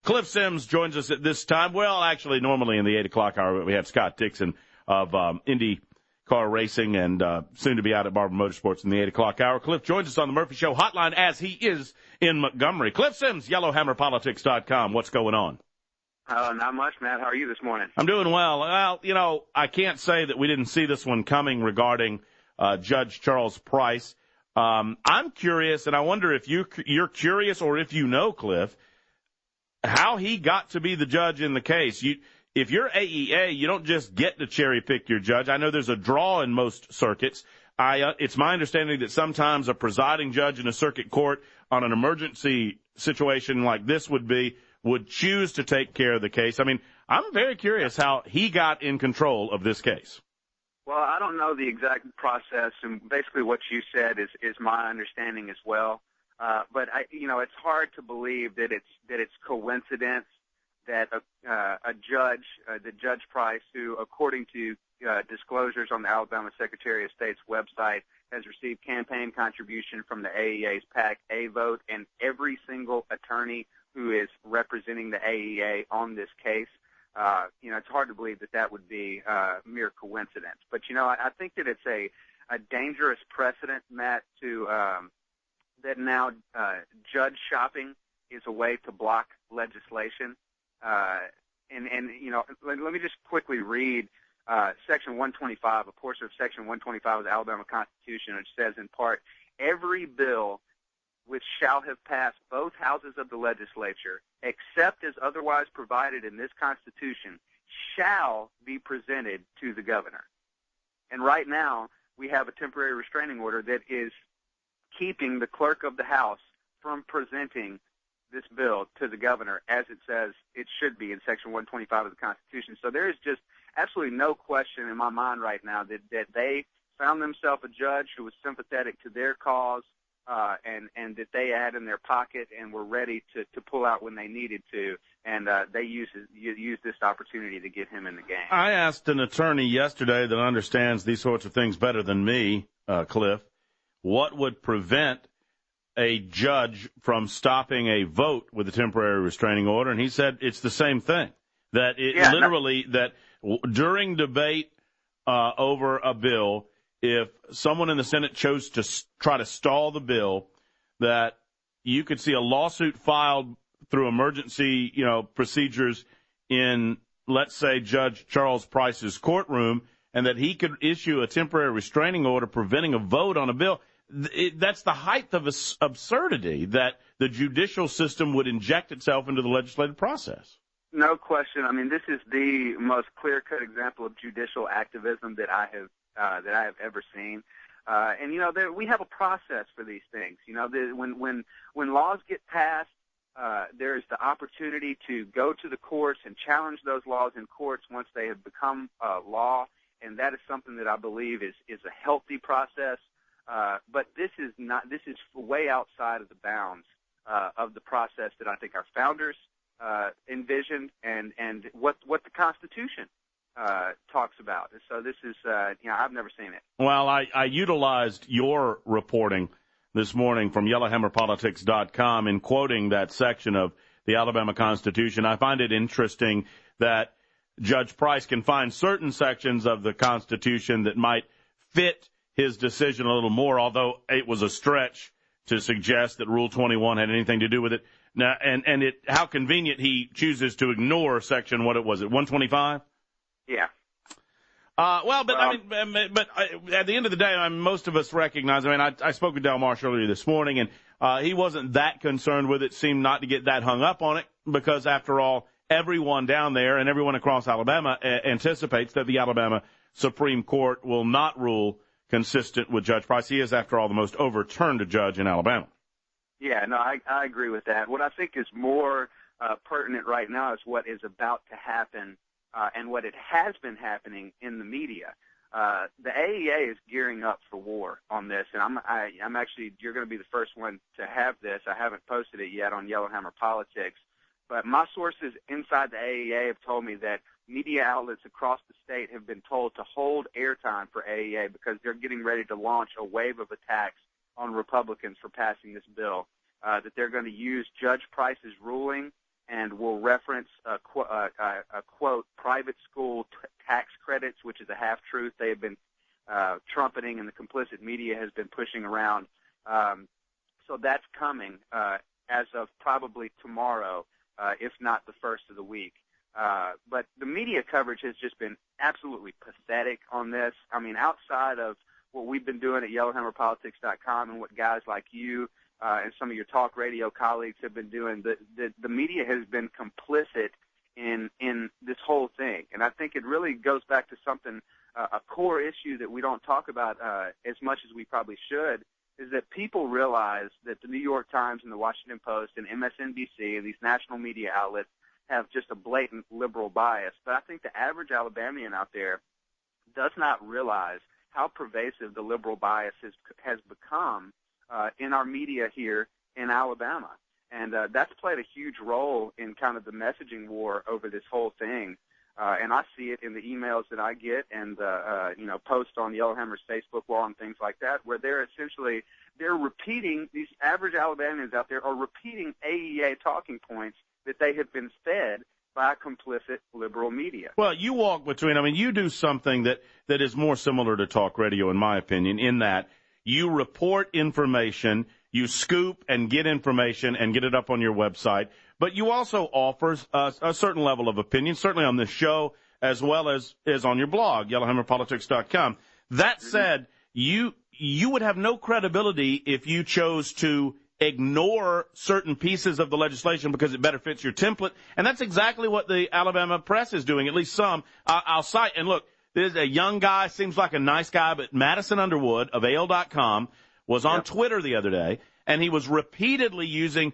Cliff Sims joins us at this time. Well, actually, normally in the 8 o'clock hour, we have Scott Dixon of Indy Car Racing and soon to be out at Barber Motorsports in the 8 o'clock hour. Cliff joins us on the Murphy Show hotline as he is in Montgomery. Cliff Sims, YellowHammerPolitics.com. What's going on? Not much, Matt. How are you this morning? I'm doing well. Well, I can't say that we didn't see this one coming regarding Judge Charles Price. I'm curious, and I wonder if you're curious or if you know, Cliff, how he got to be the judge in the case. If you're AEA, you don't just get to cherry pick your judge. I know there's a draw in most circuits. It's my understanding that sometimes a presiding judge in a circuit court on an emergency situation like this would choose to take care of the case. I mean, I'm very curious how he got in control of this case. Well, I don't know the exact process, and basically what you said is my understanding as well. But it's hard to believe that it's coincidence that a judge, the Judge Price, who, according to disclosures on the Alabama Secretary of State's website, has received campaign contribution from the AEA's PAC A vote, and every single attorney who is representing the AEA on this case. It's hard to believe that would be mere coincidence. But I think that it's a dangerous precedent, Matt, to that now judge shopping is a way to block legislation. Let me just quickly read Section 125, a portion of Section 125 of the Alabama Constitution, which says in part, every bill which shall have passed both houses of the legislature, except as otherwise provided in this Constitution, shall be presented to the governor. And right now, we have a temporary restraining order that is keeping the clerk of the House from presenting this bill to the governor, as it says it should be in Section 125 of the Constitution. So there is just absolutely no question in my mind right now that they found themselves a judge who was sympathetic to their cause, and that they had in their pocket and were ready to pull out when they needed to, and they used this opportunity to get him in the game. I asked an attorney yesterday that understands these sorts of things better than me, Cliff, what would prevent a judge from stopping a vote with a temporary restraining order, and he said it's the same thing, that that during debate over a bill, if someone in the Senate chose to try to stall the bill, that you could see a lawsuit filed through emergency, procedures in, let's say, Judge Charles Price's courtroom, and that he could issue a temporary restraining order preventing a vote on a bill. That's the height of absurdity, that the judicial system would inject itself into the legislative process. No question. I mean, this is the most clear-cut example of judicial activism that I have ever seen. We have a process for these things. When laws get passed, there is the opportunity to go to the courts and challenge those laws in courts once they have become law, and that is something that I believe is a healthy process. But this is way outside of the bounds of the process that I think our founders envisioned and what the Constitution talks about. So this is, I've never seen it. Well, I utilized your reporting this morning from YellowHammerPolitics.com in quoting that section of the Alabama Constitution. I find it interesting that Judge Price can find certain sections of the Constitution that might fit his decision a little more, although it was a stretch to suggest that Rule 21 had anything to do with it. Now, how convenient he chooses to ignore section, what it was, 125? Yeah. But at the end of the day, most of us recognize, I spoke with Del Marsh earlier this morning, and he wasn't that concerned with it, seemed not to get that hung up on it, because after all, everyone down there and everyone across Alabama anticipates that the Alabama Supreme Court will not rule consistent with Judge Price. He is, after all, the most overturned judge in Alabama. Yeah, no, I agree with that. What I think is more pertinent right now is what is about to happen and what it has been happening in the media. The AEA is gearing up for war on this, and I'm actually, you're going to be the first one to have this. I haven't posted it yet on Yellow Hammer Politics, but my sources inside the AEA have told me that media outlets across the state have been told to hold airtime for AEA because they're getting ready to launch a wave of attacks on Republicans for passing this bill, that they're going to use Judge Price's ruling and will reference a quote, private school tax credits, which is a half-truth they have been trumpeting and the complicit media has been pushing around. So that's coming as of probably tomorrow, if not the first of the week. But the media coverage has just been absolutely pathetic on this. I mean, outside of what we've been doing at YellowhammerPolitics.com and what guys like you and some of your talk radio colleagues have been doing, the media has been complicit in this whole thing. And I think it really goes back to something, a core issue that we don't talk about as much as we probably should, is that people realize that the New York Times and the Washington Post and MSNBC and these national media outlets have just a blatant liberal bias. But I think the average Alabamian out there does not realize how pervasive the liberal bias has become in our media here in Alabama. And that's played a huge role in kind of the messaging war over this whole thing. And I see it in the emails that I get and, posts on Yellowhammer's Facebook wall and things like that, where they're repeating, these average Alabamians out there are repeating AEA talking points that they have been fed by complicit liberal media. Well, you walk between, you do something that is more similar to talk radio, in my opinion, in that you report information, you scoop and get information and get it up on your website, but you also offer a certain level of opinion, certainly on this show, as well as on your blog, YellowhammerPolitics.com. That said, you would have no credibility if you chose to ignore certain pieces of the legislation because it better fits your template. And that's exactly what the Alabama press is doing, at least some. I'll cite, and look, there's a young guy, seems like a nice guy, but Madison Underwood of AL.com was on Twitter the other day, and he was repeatedly using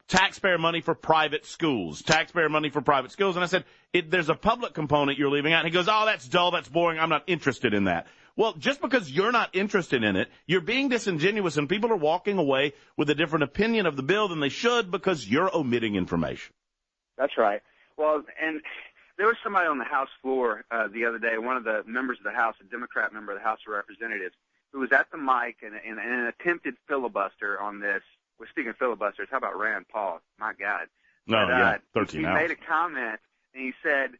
taxpayer money for private schools, taxpayer money for private schools. And I said, there's a public component you're leaving out. And he goes, oh, that's dull, that's boring, I'm not interested in that. Well, just because you're not interested in it, you're being disingenuous, and people are walking away with a different opinion of the bill than they should because you're omitting information. That's right. Well, and there was somebody on the House floor the other day, one of the members of the House, a Democrat member of the House of Representatives, who was at the mic in an attempted filibuster on this. Well, speaking of filibusters, how about Rand Paul? My God. No, but, 13 he hours. made a comment, and he said,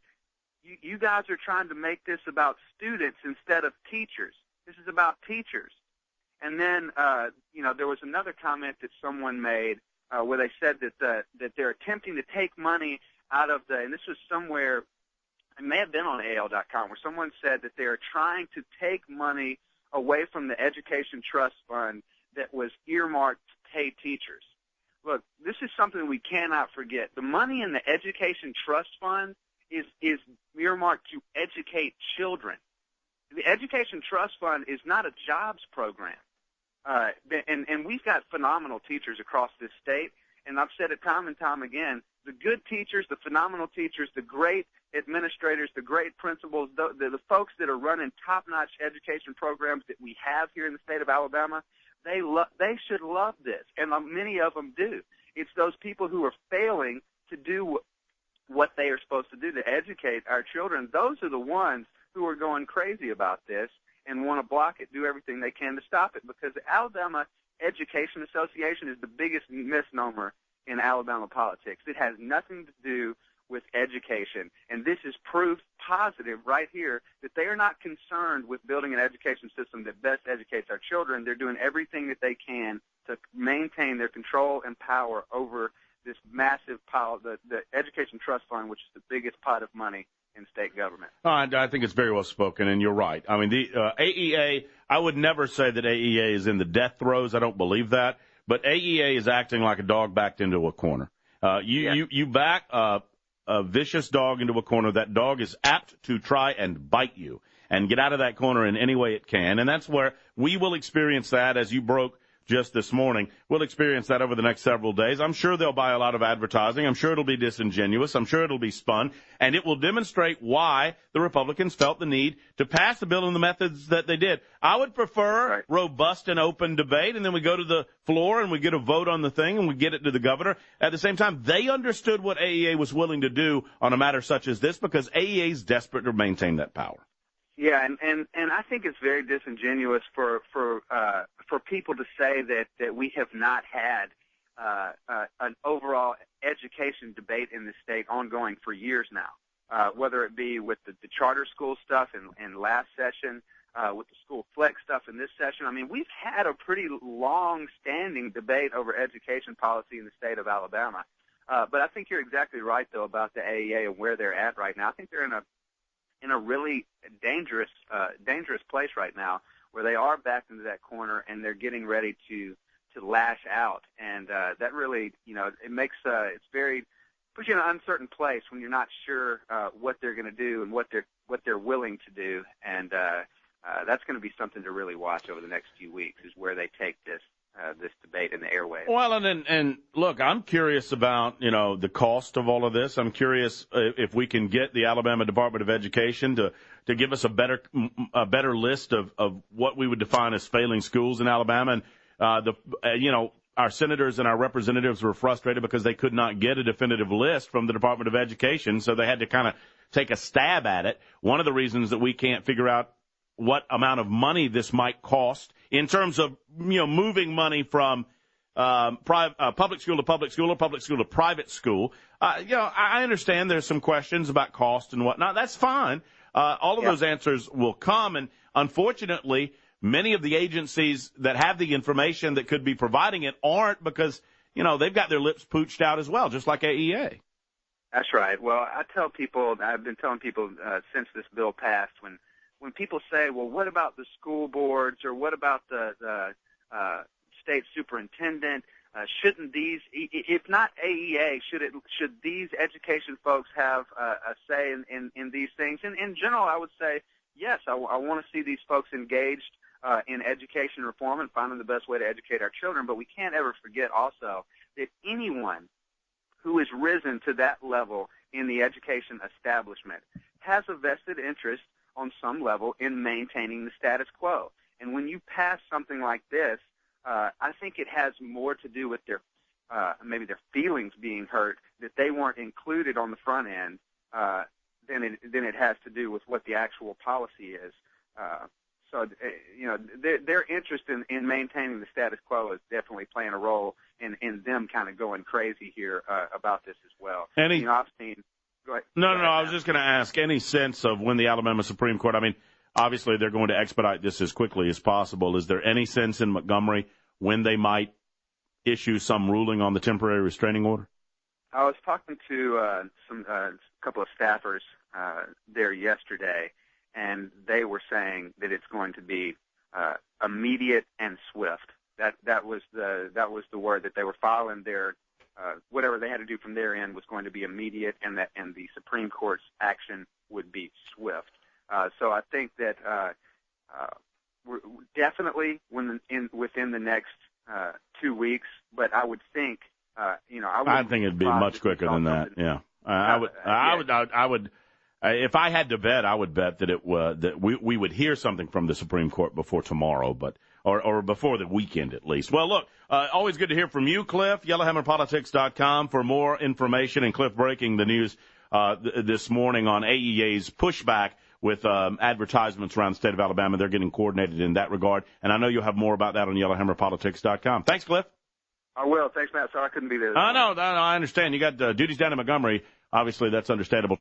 you guys are trying to make this about students instead of teachers. This is about teachers. And then, there was another comment that someone made where they said that they're attempting to take money out of and this was somewhere, it may have been on AL.com, where someone said that they're trying to take money away from the Education Trust Fund that was earmarked to pay teachers. Look, this is something we cannot forget. The money in the Education Trust Fund is earmarked to educate children. The Education Trust Fund is not a jobs program. And we've got phenomenal teachers across this state, and I've said it time and time again, the good teachers, the phenomenal teachers, the great administrators, the great principals, the folks that are running top-notch education programs that we have here in the state of Alabama, they should love this, and many of them do. It's those people who are failing to do what they are supposed to do to educate our children. Those are the ones who are going crazy about this and want to block it, do everything they can to stop it, because the Alabama Education Association is the biggest misnomer in Alabama politics. It has nothing to do with education, and this is proof positive right here that they are not concerned with building an education system that best educates our children. They're doing everything that they can to maintain their control and power over this massive pile, the Education Trust Fund, which is the biggest pot of money in state government. I think it's very well spoken, and you're right. I mean, the AEA, I would never say that AEA is in the death throes. I don't believe that. But AEA is acting like a dog backed into a corner. You back a vicious dog into a corner. That dog is apt to try and bite you and get out of that corner in any way it can. And that's where we will experience that, as you broke just this morning. We'll experience that over the next several days. I'm sure they'll buy a lot of advertising. I'm sure it'll be disingenuous. I'm sure it'll be spun. And it will demonstrate why the Republicans felt the need to pass the bill in the methods that they did. I would prefer robust and open debate, and then we go to the floor and we get a vote on the thing and we get it to the governor. At the same time, they understood what AEA was willing to do on a matter such as this because AEA is desperate to maintain that power. Yeah, and I think it's very disingenuous for people to say that we have not had an overall education debate in the state ongoing for years now, whether it be with the charter school stuff in last session, with the school flex stuff in this session. I mean, we've had a pretty long-standing debate over education policy in the state of Alabama. But I think you're exactly right, though, about the AEA and where they're at right now. I think they're in a really dangerous place right now, where they are backed into that corner and they're getting ready to lash out. And that really, it makes puts you in an uncertain place when you're not sure what they're going to do and what they're willing to do. And that's going to be something to really watch over the next few weeks, is where they take this debate in the airwaves. Well, and look, I'm curious about, the cost of all of this. I'm curious if we can get the Alabama Department of Education to give us a better list of what we would define as failing schools in Alabama. And our senators and our representatives were frustrated because they could not get a definitive list from the Department of Education, so they had to kind of take a stab at it. One of the reasons that we can't figure out what amount of money this might cost in terms of, moving money from public school to public school or public school to private school. I understand there's some questions about cost and whatnot. That's fine. All of those answers will come. And unfortunately, many of the agencies that have the information that could be providing it aren't, because, they've got their lips pooched out as well, just like AEA. That's right. Well, I've been telling people since this bill passed, when people say, well, what about the school boards, or what about the state superintendent? Shouldn't these, if not AEA, should these education folks have a say in these things? And in general, I would say, yes, I want to see these folks engaged in education reform and finding the best way to educate our children. But we can't ever forget also that anyone who is risen to that level in the education establishment has a vested interest on some level in maintaining the status quo. And when you pass something like this, I think it has more to do with maybe their feelings being hurt that they weren't included on the front end than it has to do with what the actual policy is. So their interest in maintaining the status quo is definitely playing a role in them kind of going crazy here about this as well. I've seen. Go ahead. No. I was just going to ask, any sense of when the Alabama Supreme Court, obviously they're going to expedite this as quickly as possible. Is there any sense in Montgomery when they might issue some ruling on the temporary restraining order? I was talking to a couple of staffers there yesterday, and they were saying that it's going to be immediate and swift. That was the word that they were filing. Their whatever they had to do from their end was going to be immediate, and the Supreme Court's action would be swift. So I think that we're definitely within the next 2 weeks, but I would think I think it'd be much quicker than that. Yeah, I would. If I had to bet, I would bet that we would hear something from the Supreme Court before tomorrow, or before the weekend at least. Well, look, always good to hear from you, Cliff. YellowHammerPolitics.com for more information. And Cliff breaking the news this morning on AEA's pushback with advertisements around the state of Alabama. They're getting coordinated in that regard. And I know you'll have more about that on YellowHammerPolitics.com. Thanks, Cliff. I will. Thanks, Matt. Sorry I couldn't be there. No, I understand. You got duties down in Montgomery. Obviously, that's understandable.